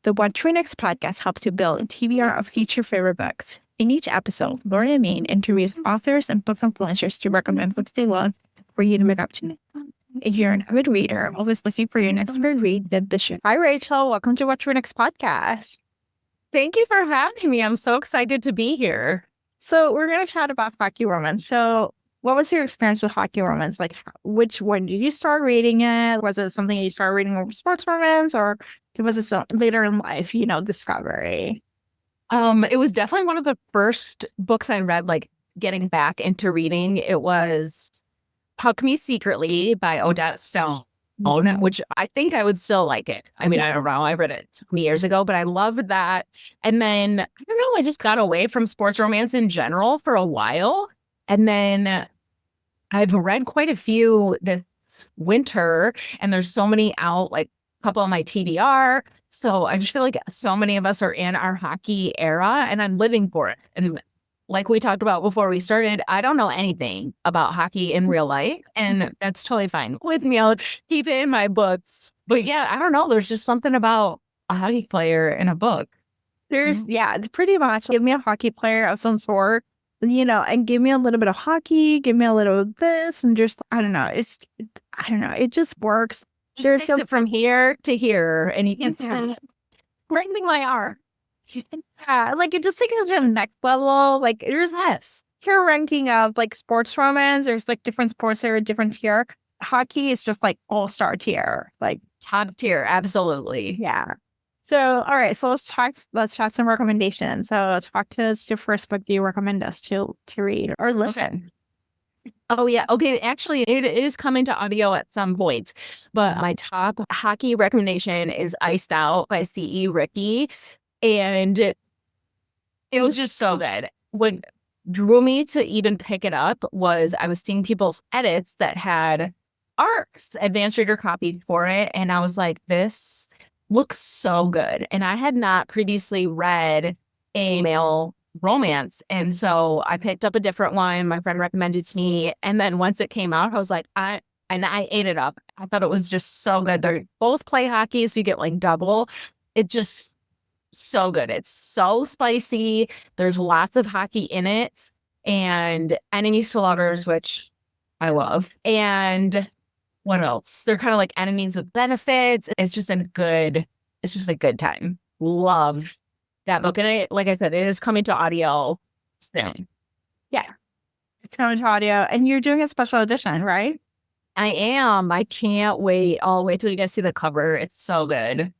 The What to Next podcast helps you build a TBR of each your favorite books. In each episode, Lauren and Maine interviews authors and book influencers to recommend books they love for you to make up to. If you're an avid reader, always looking for your next favorite read, then this should. Hi, Rachel. Welcome to What to Next podcast. Thank you for having me. I'm so excited to be here. So we're going to chat about hockey romance. So what was your experience with hockey romance? Like, when did you start reading it? Was it something you started reading over sports romance, or was it later in life, discovery? It was definitely one of the first books I read, like getting back into reading. It was Hug Me Secretly by Odette Stone, which I think I would still like it. I mean, I don't know. I read it 20 years ago, but I loved that. And then, I don't know, I just got away from sports romance in general for a while. And then I've read quite a few this winter, and there's so many out, like a couple on my TBR. So I just feel like so many of us are in our hockey era, and I'm living for it. And like we talked about before we started, I don't know anything about hockey in real life, and that's totally fine with me. I'll keep it in my books. But yeah, I don't know. There's just something about a hockey player in a book. Pretty much. Give me a hockey player of some sort, and give me a little bit of hockey, give me a little of this, and just, I don't know. It just works. There's it from here to here, and you can writing my art. Yeah, like it just takes it to the next level. Like there's this here ranking of like sports romance. There's like different sports that are different tier. Hockey is just like all-star tier, like top tier. Absolutely. Yeah. So, all right. So let's chat some recommendations. So talk to us your first book do you recommend us to read or listen? Okay. Oh, yeah. Okay. Actually, it is coming to audio at some point, but my top hockey recommendation is Iced Out by C.E. Ricci. And it was just so good. What drew me to even pick it up was I was seeing people's edits that had ARCs, advanced reader copies for it. And I was like, this looks so good. And I had not previously read a male romance. And so I picked up a different one. My friend recommended it to me. And then once it came out, I was like, I ate it up. I thought it was just so good. They both play hockey, so you get like double. It just so good. It's so spicy. There's lots of hockey in it, and enemies to lovers, which I love. And what else? They're kind of like enemies with benefits. It's just a good time. Love that book. And like I said, it is coming to audio soon. Yeah. It's coming to audio. And you're doing a special edition, right? I am. I can't wait. I'll wait till you guys see the cover. It's so good.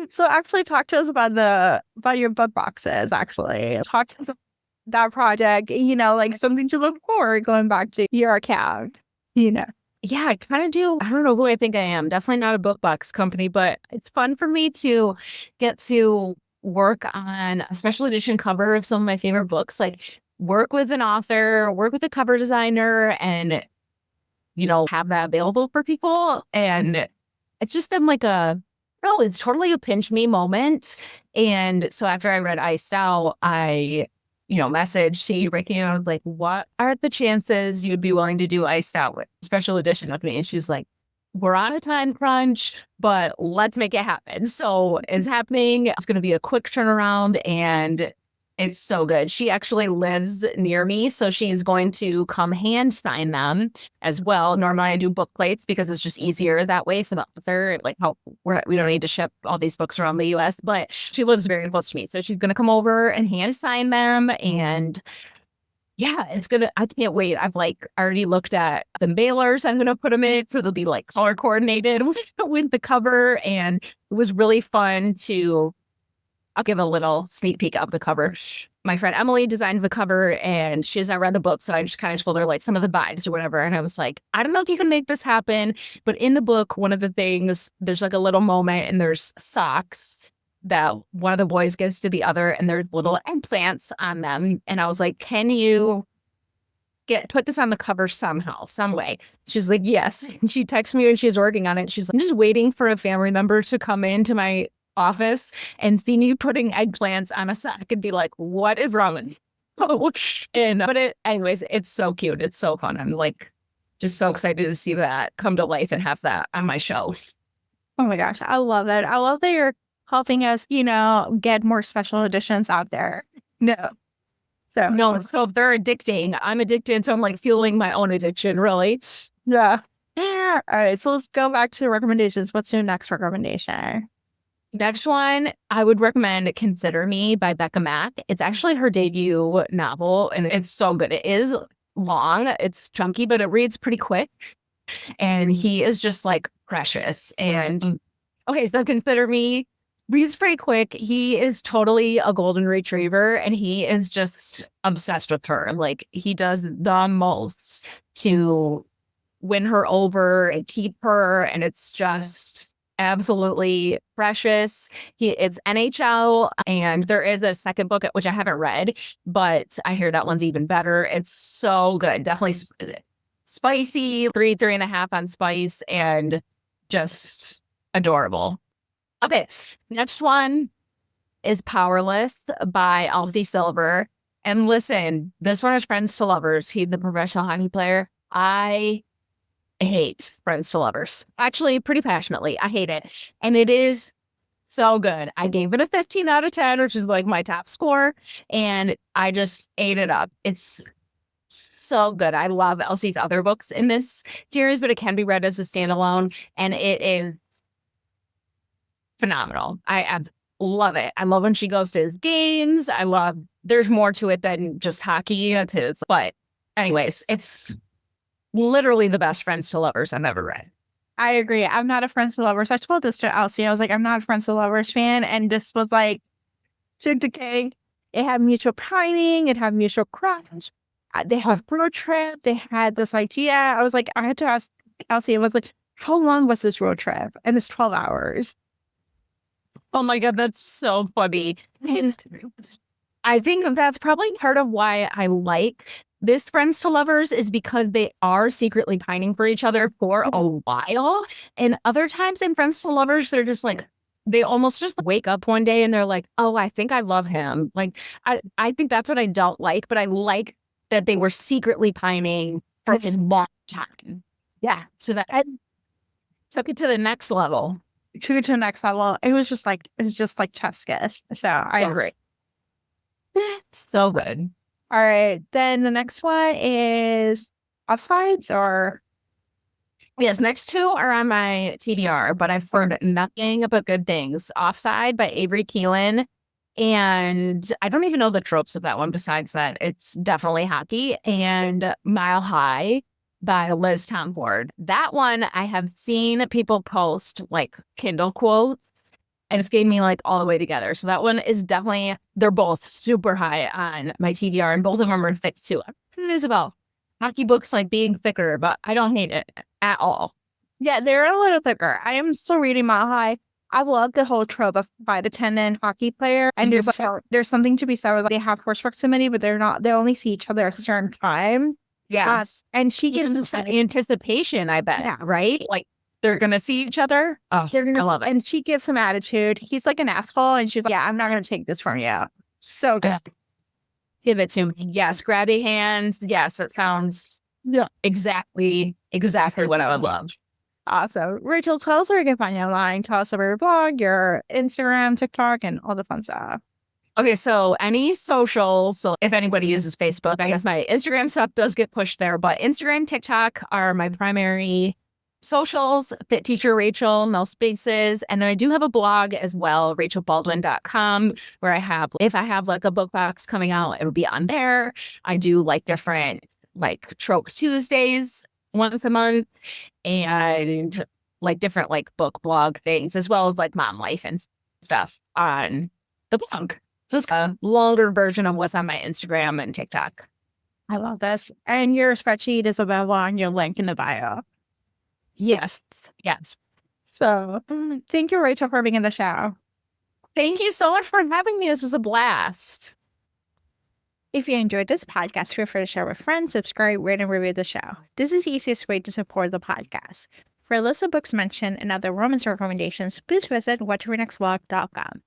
So actually talk to us about your book boxes, actually. Talk to us about that project, like something to look forward going back to your account, Yeah, I kind of do. I don't know who I think I am. Definitely not a book box company, but it's fun for me to get to work on a special edition cover of some of my favorite books, like work with an author, work with a cover designer, and, have that available for people. And it's just been like it's totally a pinch me moment. And so after I read Iced Out, I, messaged C. Ricci, and I was like, what are the chances you'd be willing to do Iced Out with special edition with me? And she was like, we're on a time crunch, but let's make it happen. So it's happening. It's going to be a quick turnaround, and it's so good. She actually lives near me, so she's going to come hand sign them as well. Normally I do book plates because it's just easier that way for the author. Like we don't need to ship all these books around the US, but she lives very close to me. So she's going to come over and hand sign them. And yeah, I can't wait. I've already looked at the mailers I'm going to put them in. So they'll be color coordinated with the cover. And it was really fun I'll give a little sneak peek of the cover. My friend Emily designed the cover, and she has not read the book, so I just kind of told her some of the vibes or whatever. And I was like, I don't know if you can make this happen, but in the book, one of the things, there's a little moment, and there's socks that one of the boys gives to the other, and there's little implants on them. And I was like, can you put this on the cover somehow, some way? She's like, yes. And she texts me when she's working on it. She's like, I'm just waiting for a family member to come into my office and see me putting eggplants on a sock and be like, what is wrong with you? Anyways, it's so cute. It's so fun. I'm just so excited to see that come to life and have that on my shelf. Oh my gosh, I love it. I love that you're helping us, get more special editions out there. No. So, No, so if they're addicting, I'm addicted. So I'm like fueling my own addiction, really. yeah. Yeah. All right. So let's go back to recommendations. What's your next recommendation? Next one, I would recommend Consider Me by Becca Mack. It's actually her debut novel, and it's so good. It is long, it's chunky, but it reads pretty quick. And he is just like precious. And okay, so Consider Me reads pretty quick. He is totally a golden retriever, and he is just obsessed with her. Like, he does the most to win her over and keep her, and it's just absolutely precious. It's NHL, and there is a second book which I haven't read, but I hear that one's even better. It's so good. Definitely spicy, 3.5 on spice, and just adorable. Okay, next one is Powerless by Elsie Silver. And listen, this one is Friends to Lovers. He's the professional hockey player. I hate Friends to Lovers. Actually, pretty passionately. I hate it. And it is so good. I gave it a 15 out of 10, which is like my top score. And I just ate it up. It's so good. I love Elsie's other books in this series, but it can be read as a standalone. And it is phenomenal. I love it. I love when she goes to his games. There's more to it than just hockey. But anyways, it's literally the best Friends to Lovers I've ever read. I agree. I'm not a Friends to Lovers. I told this to Elsie. I was like, I'm not a Friends to Lovers fan. And this was like, took the cake. It had mutual pining. It had mutual crush. They have road trip. They had this idea. I was like, I had to ask Elsie. It was like, how long was this road trip? And it's 12 hours. Oh my God, that's so funny. And I think that's probably part of why I like this Friends to Lovers is because they are secretly pining for each other for a while. And other times in Friends to Lovers, they're just like, they almost just wake up one day and they're like, oh, I think I love him. Like, I think that's what I don't like, but I like that they were secretly pining for a long time. Yeah. So that I took it to the next level. Took it to the next level. It was just like chef's kiss. So I agree. So good. All right. Then the next one is Offsides or Yes, next two are on my TBR, but I've heard nothing but good things. Offside by Avery Keelan. And I don't even know the tropes of that one besides that it's definitely hockey. And Mile High by Liz Tomford. That one I have seen people post like Kindle quotes, and it's getting me like all the way together. So that one is definitely, they're both super high on my TBR, and both of them are thick too. It is about hockey books like being thicker, but I don't hate it at all. yeah, they're a little thicker. I am still reading Mile High. I love the whole trope of by the tendon hockey player, and there's something to be said with they have force proximity, but they only see each other at a certain time. Yes. And she gives them anticipation, I bet. Yeah. Right? Like they're going to see each other. Oh, I love it. And she gives him attitude. He's like an asshole. And she's like, yeah, I'm not going to take this from you. So good. Give it to me. Yes. Grabby hands. Yes. That sounds exactly what I would love. Awesome. Rachel, tell us where you can find you online. Tell us about your blog, your Instagram, TikTok, and all the fun stuff. Okay, so any socials, so if anybody uses Facebook, I guess my Instagram stuff does get pushed there, but Instagram, TikTok are my primary socials. Fit Teacher Rachel, no spaces. And then I do have a blog as well, rachelbaldwin.com, where if I have like a book box coming out, it'll be on there. I do like different like Trope Tuesdays once a month and like different like book blog things, as well as like mom life and stuff on the blog. So it's a longer version of what's on my Instagram and TikTok. I love this. And your spreadsheet is available on your link in the bio. Yes. So thank you, Rachel, for being in the show. Thank you so much for having me. This was a blast. If you enjoyed this podcast, feel free to share with friends, subscribe, rate, and review the show. This is the easiest way to support the podcast. For a list of books mentioned and other romance recommendations, please visit whattoreadnextblog.com.